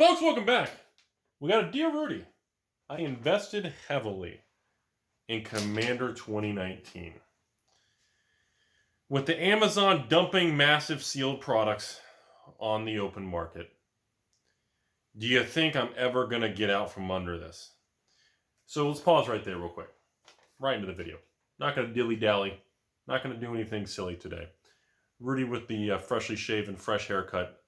Folks, welcome back. We got a Dear Rudy. I invested heavily in Commander 2019. With the Amazon dumping massive sealed products on the open market, do you think I'm ever going to get out from under this? So let's pause right there real quick. Right into the video. Not going to dilly-dally. Not going to do anything silly today. Rudy with the freshly shaven, fresh haircut.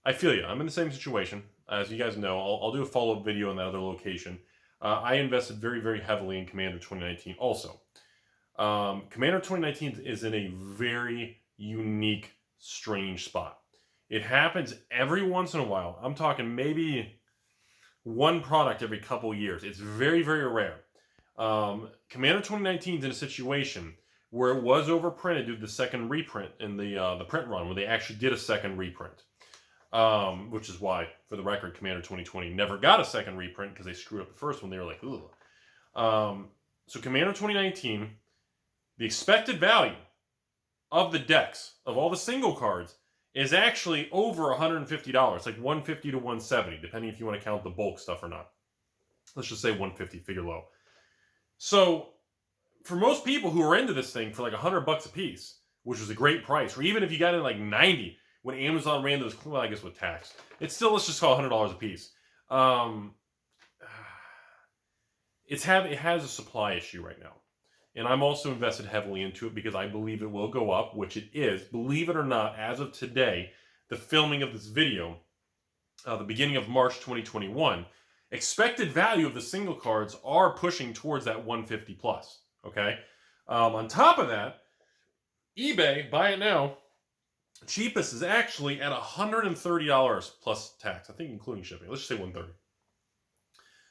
I feel you. I'm in the same situation. As you guys know, I'll do a follow-up video on that other location. I invested very, very heavily in Commander 2019 also. Commander 2019 is in a very unique, strange spot. It happens every once in a while. I'm talking maybe one product every couple years. It's very, very rare. Commander 2019 is in a situation where it was overprinted due to the second reprint in the print run, where they actually did a second reprint. Which is why, for the record, Commander 2020 never got a second reprint because they screwed up the first one. They were like, ugh. So Commander 2019, the expected value of the decks, of all the single cards, is actually over $150. Like $150 to $170, depending if you want to count the bulk stuff or not. Let's just say $150, figure low. So, for most people who are into this thing for like $100 a piece, which was a great price, or even if you got in like 90, when Amazon ran those, well, I guess with tax, it's still, let's just call it $100 a piece. It has a supply issue right now. And I'm also invested heavily into it because I believe it will go up, which it is. Believe it or not, as of today, the filming of this video, the beginning of March 2021, expected value of the single cards are pushing towards that 150 plus, okay? On top of that, eBay, buy it now, cheapest is actually at $130 plus tax, I think including shipping. Let's just say $130.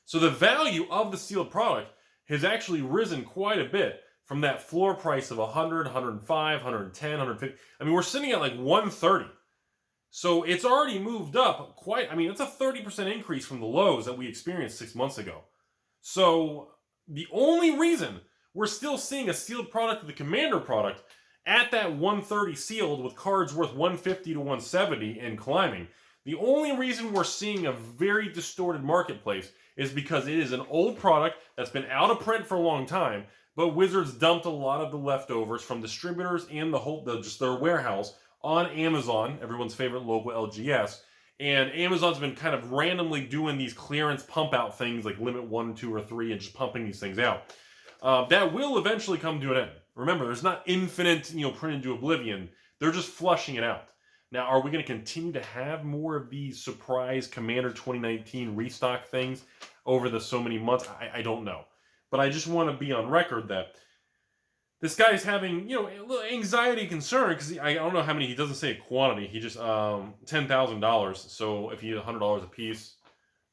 So the value of the sealed product has actually risen quite a bit from that floor price of $100, $105, $110, $150. I mean, we're sitting at like $130. So it's already moved up quite, I mean, it's a 30% increase from the lows that we experienced 6 months ago. So the only reason we're still seeing a sealed product, the Commander product, at that 130 sealed with cards worth 150 to 170 and climbing, the only reason we're seeing a very distorted marketplace is because it is an old product that's been out of print for a long time, but Wizards dumped a lot of the leftovers from distributors and just their warehouse on Amazon, everyone's favorite local LGS, and Amazon's been kind of randomly doing these clearance pump out things like limit 1, 2, or 3 and just pumping these things out. That will eventually come to an end. Remember, there's not infinite, print into oblivion. They're just flushing it out. Now, are we going to continue to have more of these surprise Commander 2019 restock things over the so many months? I don't know. But I just want to be on record that this guy's having, a little anxiety concern because I don't know how many, he doesn't say a quantity. He just, $10,000. So if you had $100 a piece,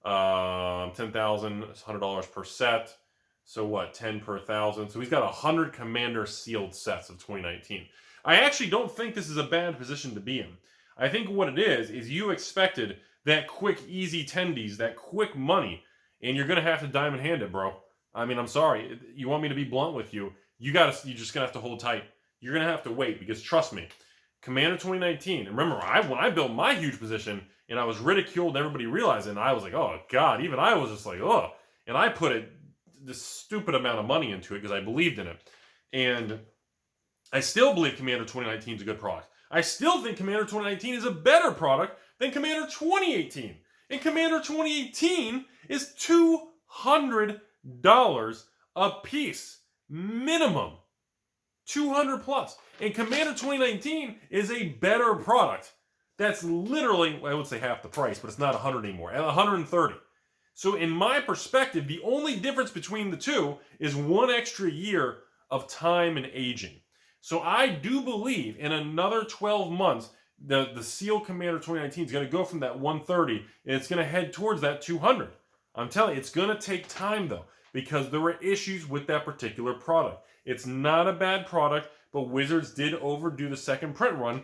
$10,000, $100 per set. So what, 10 per 1,000? So he's got 100 Commander sealed sets of 2019. I actually don't think this is a bad position to be in. I think what it is you expected that quick, easy tendies, that quick money, and you're going to have to diamond hand it, bro. I mean, I'm sorry. You want me to be blunt with you? You're just going to have to hold tight. You're going to have to wait because trust me, Commander 2019, and remember, when I built my huge position and I was ridiculed and everybody realized it, and I was like, oh, God, even I was just like, oh. And I put this stupid amount of money into it because I believed in it. And I still believe Commander 2019 is a good product. I still think Commander 2019 is a better product than Commander 2018. And Commander 2018 is $200 a piece. Minimum. 200 plus. And Commander 2019 is a better product. That's literally, I would say half the price, but it's not 100 anymore. At 130. So in my perspective, the only difference between the two is one extra year of time and aging. So I do believe in another 12 months, the sealed Commander 2019 is going to go from that 130 and it's going to head towards that 200. I'm telling you, it's going to take time though, because there were issues with that particular product. It's not a bad product, but Wizards did overdo the second print run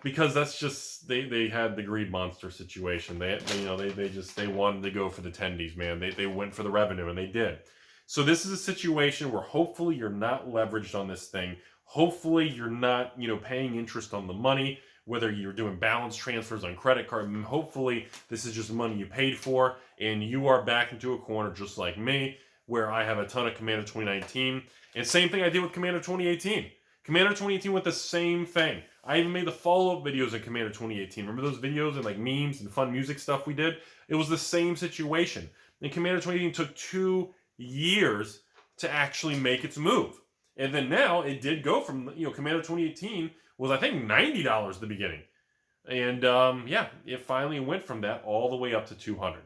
because that's just, they had the greed monster situation. They wanted to go for the tendies, man. They went for the revenue and they did. So this is a situation where hopefully you're not leveraged on this thing. Hopefully you're not, paying interest on the money. whether you're doing balance transfers on credit card. Hopefully, this is just money you paid for, and you are back into a corner just like me, where I have a ton of Commander 2019. And same thing I did with Commander 2018. Commander 2018 went the same thing. I even made the follow-up videos in Commander 2018. Remember those videos and like memes and fun music stuff we did? It was the same situation. And Commander 2018 took 2 years to actually make its move. And then now it did go from, Commander 2018 was, I think, $90 at the beginning. And yeah, it finally went from that all the way up to 200.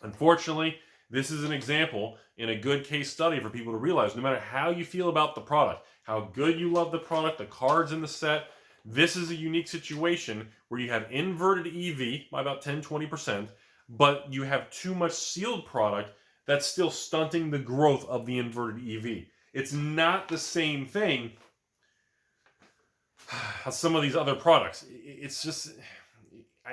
Unfortunately, this is an example and a good case study for people to realize no matter how you feel about the product, how good you love the product, the cards in the set, this is a unique situation where you have inverted EV by about 10-20%, but you have too much sealed product that's still stunting the growth of the inverted EV. It's not the same thing as some of these other products. It's just,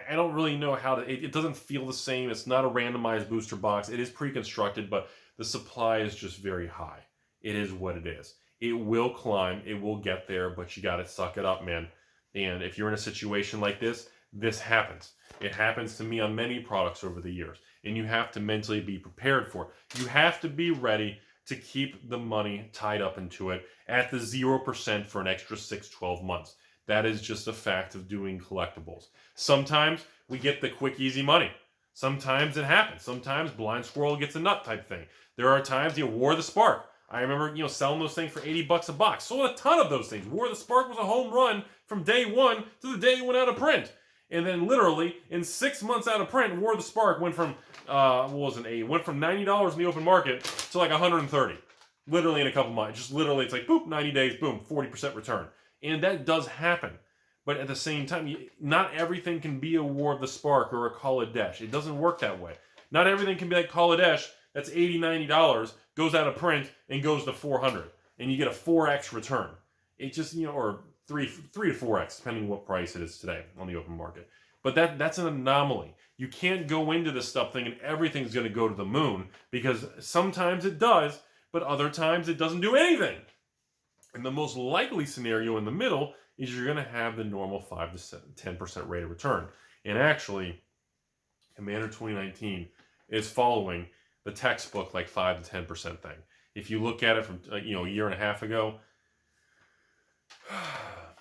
I don't really know how to, it doesn't feel the same. It's not a randomized booster box. It is pre-constructed, but the supply is just very high. It is what it is. It will climb, it will get there, but you got to suck it up, man. And if you're in a situation like this, this happens. It happens to me on many products over the years, and you have to mentally be prepared for it. You have to be ready to keep the money tied up into it at the 0% for an extra 6-12 months. That is just a fact of doing collectibles. Sometimes we get the quick, easy money. Sometimes it happens. Sometimes blind squirrel gets a nut type thing. There are times, War of the Spark. I remember, selling those things for $80 a box. Sold a ton of those things. War of the Spark was a home run from day one to the day it went out of print. And then literally, in 6 months out of print, War of the Spark went from, went from $90 in the open market to like $130. Literally in a couple months. Just literally, it's like, boop, 90 days, boom, 40% return. And that does happen. But at the same time, not everything can be a War of the Spark or a Kaldheim. It doesn't work that way. Not everything can be like Kaldheim, that's $80, $90, goes out of print and goes to $400. And you get a 4x return. It just, or 3 to 4x, depending on what price it is today on the open market. But that's an anomaly. You can't go into this stuff thinking everything's going to go to the moon, because sometimes it does, but other times it doesn't do anything. And the most likely scenario in the middle is you're going to have the normal 5 to 10% rate of return. And actually, Commander 2019 is following the textbook like 5 to 10% thing. If you look at it from a year and a half ago,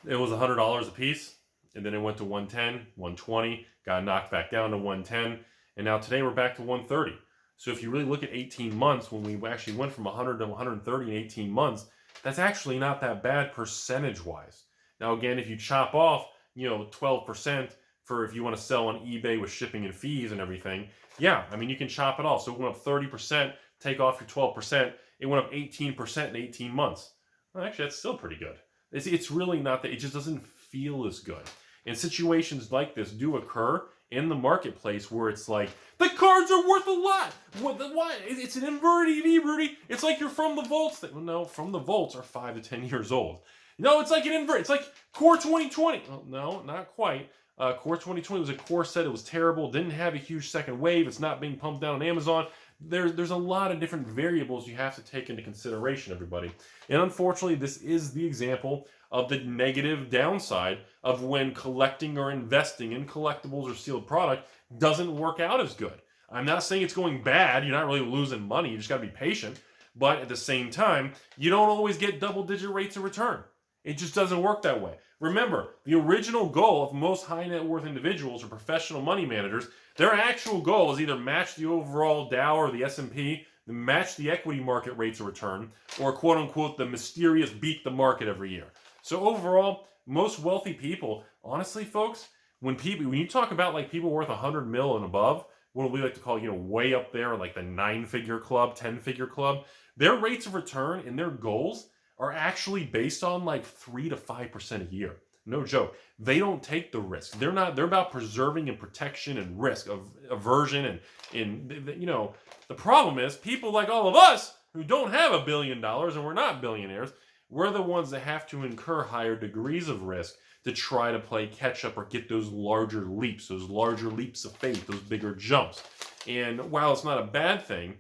it was $100 a piece, and then it went to 110, 120, got knocked back down to 110, and now today we're back to 130. So if you really look at 18 months, when we actually went from 100 to 130 in 18 months, that's actually not that bad percentage-wise. Now again, if you chop off, 12% for if you want to sell on eBay with shipping and fees and everything, yeah, you can chop it off. So it went up 30%, take off your 12%, it went up 18% in 18 months. Well, actually, that's still pretty good. It's really not that, it just doesn't feel as good. And situations like this do occur in the marketplace where it's like, the cards are worth a lot. What? It's an inverted EV, Rudy. It's like you're from the vaults. Well, no, from the vaults are 5 to 10 years old. No, it's like an invert. It's like Core 2020. Well, no, not quite. Core 2020 was a core set. It was terrible. Didn't have a huge second wave. It's not being pumped down on Amazon. There's a lot of different variables you have to take into consideration, everybody. And unfortunately, this is the example of the negative downside of when collecting or investing in collectibles or sealed product doesn't work out as good. I'm not saying it's going bad. You're not really losing money. You just got to be patient. But at the same time, you don't always get double-digit rates of return. It just doesn't work that way. Remember, the original goal of most high net worth individuals or professional money managers, their actual goal is either match the overall Dow or the S&P, match the equity market rates of return, or quote unquote the mysterious beat the market every year. So overall, most wealthy people, honestly folks, when you talk about like people worth 100 mil and above, what we like to call, way up there, like the 9-figure club, 10-figure club, their rates of return and their goals are actually based on like 3 to 5% a year. No joke. They don't take the risk. They're about preserving and protection and risk of aversion. And the problem is people like all of us who don't have $1 billion and we're not billionaires, we're the ones that have to incur higher degrees of risk to try to play catch up or get those larger leaps of faith, those bigger jumps. And while it's not a bad thing,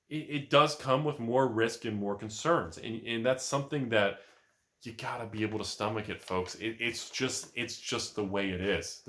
it does come with more risk and more concerns. And that's something that you gotta be able to stomach it, folks. It's just the way it is. There's